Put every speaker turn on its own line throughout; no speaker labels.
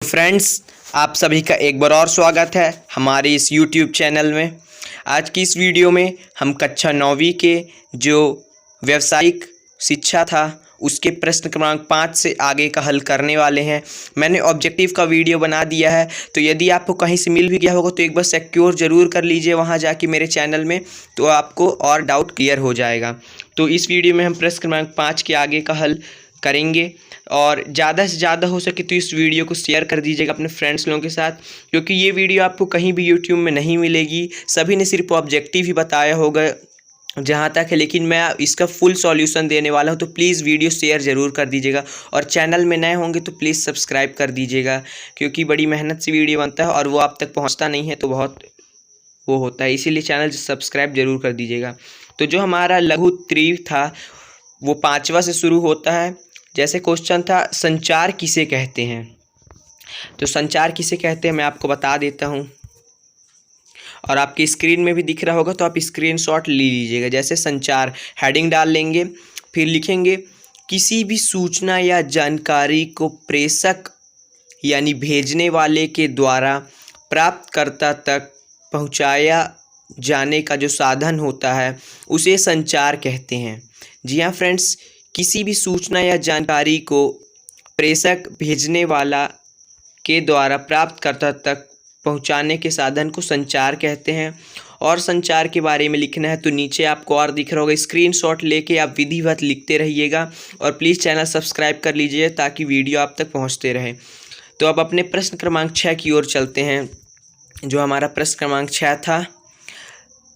Friends, आप सभी का एक बार और स्वागत है हमारे इस YouTube चैनल में। आज की इस वीडियो में हम कक्षा 9वीं के जो व्यावसायिक शिक्षा था उसके प्रश्न क्रमांक 5 से आगे का हल करने वाले हैं। मैंने ऑब्जेक्टिव का वीडियो बना दिया है, तो यदि आपको कहीं से मिल भी गया होगा तो एक बार सिक्योर ज़रूर कर लीजिए वहां जाके मेरे चैनल में, तो आपको और डाउट क्लियर हो जाएगा। तो इस वीडियो में हम प्रश्न क्रमांक 5 के आगे का हल करेंगे और ज़्यादा से ज़्यादा हो सके तो इस वीडियो को शेयर कर दीजिएगा अपने फ्रेंड्स लोगों के साथ, क्योंकि ये वीडियो आपको कहीं भी यूट्यूब में नहीं मिलेगी। सभी ने सिर्फ ऑब्जेक्टिव ही बताया होगा जहाँ तक है, लेकिन मैं इसका फुल सॉल्यूशन देने वाला हूँ। तो प्लीज़ वीडियो शेयर ज़रूर कर दीजिएगा और चैनल में नए होंगे तो प्लीज़ सब्सक्राइब कर दीजिएगा, क्योंकि बड़ी मेहनत से वीडियो बनता है और वो आप तक पहुँचता नहीं है तो बहुत वो होता है, इसीलिए चैनल सब्सक्राइब जरूर कर दीजिएगा। तो जो हमारा लघु त्रिव था वो 5वां से शुरू होता है। जैसे क्वेश्चन था, संचार किसे कहते हैं। तो संचार किसे कहते हैं मैं आपको बता देता हूं और आपकी स्क्रीन में भी दिख रहा होगा, तो आप स्क्रीनशॉट ले लीजिएगा। जैसे संचार हेडिंग डाल लेंगे, फिर लिखेंगे किसी भी सूचना या जानकारी को प्रेषक यानी भेजने वाले के द्वारा प्राप्तकर्ता तक पहुंचाया जाने का जो साधन होता है उसे संचार कहते हैं। जी हाँ फ्रेंड्स, किसी भी सूचना या जानकारी को प्रेषक भेजने वाला के द्वारा प्राप्तकर्ता तक पहुंचाने के साधन को संचार कहते हैं। और संचार के बारे में लिखना है तो नीचे आपको और दिख रहा होगा, स्क्रीनशॉट लेके आप विधिवत लिखते रहिएगा और प्लीज़ चैनल सब्सक्राइब कर लीजिए ताकि वीडियो आप तक पहुंचते रहे। तो अब अपने प्रश्न क्रमांक 6 की ओर चलते हैं। जो हमारा प्रश्न क्रमांक 6 था,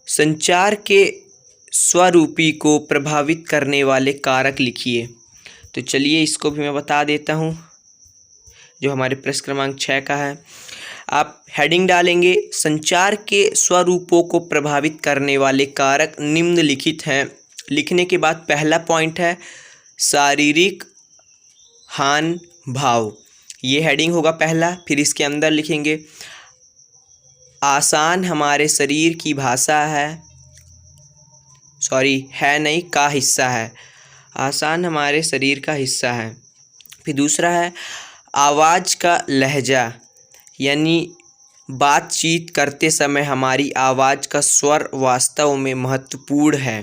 संचार के स्वरूपी को प्रभावित करने वाले कारक लिखिए। तो चलिए इसको भी मैं बता देता हूँ। जो हमारे प्रश्न क्रमांक 6 का है, आप हेडिंग डालेंगे संचार के स्वरूपों को प्रभावित करने वाले कारक निम्नलिखित हैं। लिखने के बाद पहला पॉइंट है शारीरिक हान भाव, ये हेडिंग होगा पहला। फिर इसके अंदर लिखेंगे आसान हमारे शरीर की भाषा है, का हिस्सा है। आसान हमारे शरीर का हिस्सा है। फिर दूसरा है आवाज़ का लहजा, यानी बातचीत करते समय हमारी आवाज़ का स्वर वास्तव में महत्वपूर्ण है।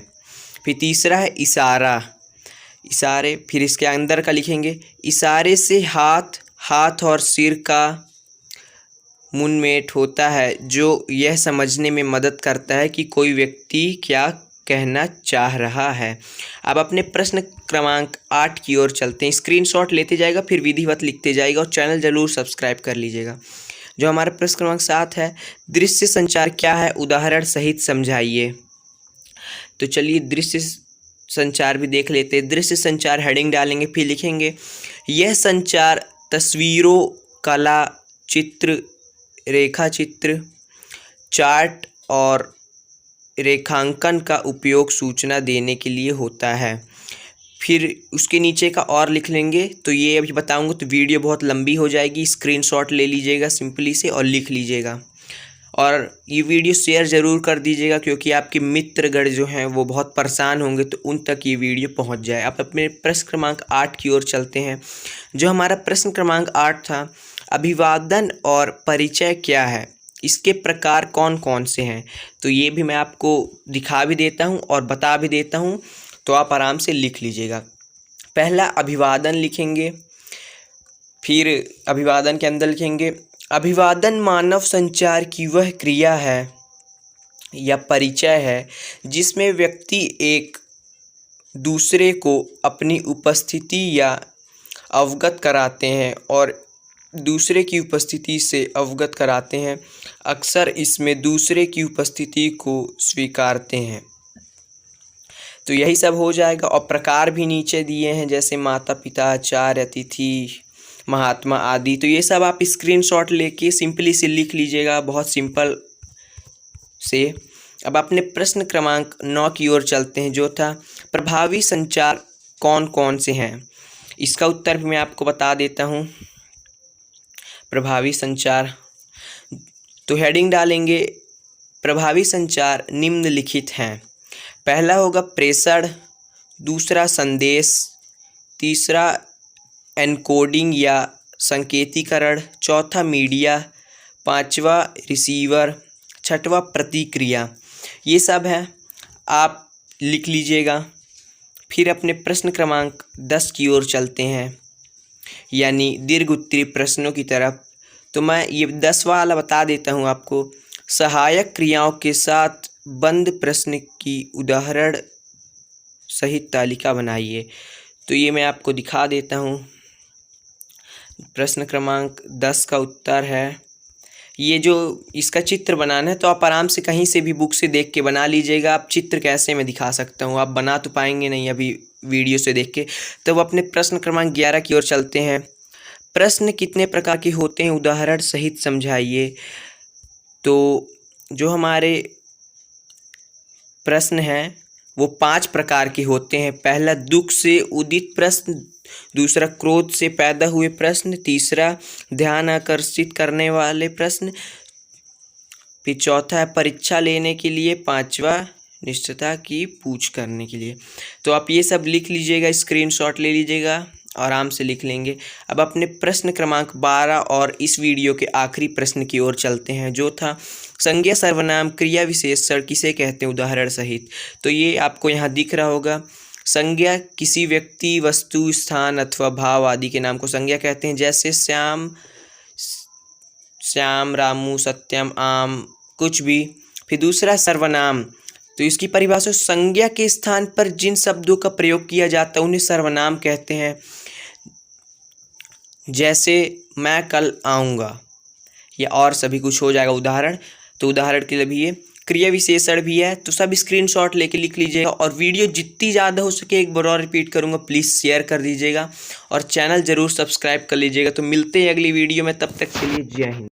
फिर तीसरा है इशारे। फिर इसके अंदर का लिखेंगे इशारे से हाथ और सिर का मुनमेट होता है, जो यह समझने में मदद करता है कि कोई व्यक्ति क्या कहना चाह रहा है। अब अपने प्रश्न क्रमांक 8 की ओर चलते हैं। स्क्रीनशॉट लेते जाएगा, फिर विधिवत लिखते जाएगा और चैनल जरूर सब्सक्राइब कर लीजिएगा। जो हमारा प्रश्न क्रमांक 7 है, दृश्य संचार क्या है, उदाहरण सहित समझाइए। तो चलिए दृश्य संचार भी देख लेते हैं। दृश्य संचार हेडिंग डालेंगे, फिर लिखेंगे यह संचार तस्वीरों, कला, चित्र, रेखाचित्र, चार्ट और रेखांकन का उपयोग सूचना देने के लिए होता है। फिर उसके नीचे का और लिख लेंगे। तो ये अभी बताऊंगा तो वीडियो बहुत लंबी हो जाएगी, स्क्रीनशॉट ले लीजिएगा सिंपली से और लिख लीजिएगा। और ये वीडियो शेयर ज़रूर कर दीजिएगा, क्योंकि आपके मित्रगण जो हैं वो बहुत परेशान होंगे तो उन तक ये वीडियो पहुंच जाए। अब अपने प्रश्न क्रमांक 8 की ओर चलते हैं। जो हमारा प्रश्न क्रमांक 8 था, अभिवादन और परिचय क्या है, इसके प्रकार कौन कौन से हैं। तो ये भी मैं आपको दिखा भी देता हूँ और बता भी देता हूँ, तो आप आराम से लिख लीजिएगा। पहला अभिवादन लिखेंगे, फिर अभिवादन के अंदर लिखेंगे अभिवादन मानव संचार की वह क्रिया है या परिचय है जिसमें व्यक्ति एक दूसरे को अपनी उपस्थिति या अवगत कराते हैं और दूसरे की उपस्थिति से अवगत कराते हैं। अक्सर इसमें दूसरे की उपस्थिति को स्वीकारते हैं। तो यही सब हो जाएगा। और प्रकार भी नीचे दिए हैं, जैसे माता पिता, आचार्य, अतिथि, महात्मा आदि। तो ये सब आप स्क्रीनशॉट लेके सिंपली से लिख लीजिएगा, बहुत सिंपल से। अब अपने प्रश्न क्रमांक 9 की ओर चलते हैं, जो था प्रभावी संचार कौन कौन से हैं। इसका उत्तर भी मैं आपको बता देता हूँ। प्रभावी संचार, तो हेडिंग डालेंगे प्रभावी संचार निम्नलिखित हैं। पहला होगा प्रेषण, दूसरा संदेश, तीसरा एनकोडिंग या संकेतीकरण, चौथा मीडिया, पांचवा रिसीवर, छठवा प्रतिक्रिया। ये सब है, आप लिख लीजिएगा। फिर अपने प्रश्न क्रमांक 10 की ओर चलते हैं, यानी दीर्घ उत्तरीय प्रश्नों की तरफ। तो मैं ये 10वां वाला बता देता हूँ आपको। सहायक क्रियाओं के साथ बंद प्रश्न की उदाहरण सहित तालिका बनाइए। तो ये मैं आपको दिखा देता हूँ। प्रश्न क्रमांक 10 का उत्तर है, ये जो इसका चित्र बनाना है तो आप आराम से कहीं से भी बुक से देख के बना लीजिएगा। आप चित्र कैसे मैं दिखा सकता हूँ, आप बना तो पाएंगे नहीं अभी वीडियो से देख के। तो वो अपने प्रश्न क्रमांक 11 की ओर चलते हैं। प्रश्न कितने प्रकार के होते हैं, उदाहरण सहित समझाइए। तो जो हमारे प्रश्न हैं वो 5 प्रकार के होते हैं। पहला दुख से उदित प्रश्न, दूसरा क्रोध से पैदा हुए प्रश्न, तीसरा ध्यान आकर्षित करने वाले प्रश्न, फिर चौथा है परीक्षा लेने के लिए, पांचवा निश्चितता की पूछ करने के लिए। तो आप ये सब लिख लीजिएगा, स्क्रीनशॉट ले लीजिएगा, आराम से लिख लेंगे। अब अपने प्रश्न क्रमांक 12 और इस वीडियो के आखिरी प्रश्न की ओर चलते हैं, जो था संज्ञा सर्वनाम क्रिया विशेषण किसे कहते हैं, उदाहरण सहित। तो ये आपको यहाँ दिख रहा होगा। संज्ञा किसी व्यक्ति, वस्तु, स्थान अथवा भाव आदि के नाम को संज्ञा कहते हैं, जैसे श्याम, रामू, सत्यम, आम, कुछ भी। फिर दूसरा सर्वनाम, तो इसकी परिभाषा संज्ञा के स्थान पर जिन शब्दों का प्रयोग किया जाता है उन्हें सर्वनाम कहते हैं। जैसे मैं कल आऊँगा, या और सभी कुछ हो जाएगा उदाहरण। तो उदाहरण के लिए भी ये क्रिया विशेषण भी है। तो सब स्क्रीनशॉट लेके लिख लीजिएगा, और वीडियो जितनी ज़्यादा हो सके एक बार और रिपीट करूँगा, प्लीज़ शेयर कर दीजिएगा और चैनल ज़रूर सब्सक्राइब कर लीजिएगा। तो मिलते हैं अगली वीडियो में, तब तक के लिए जय हिंद।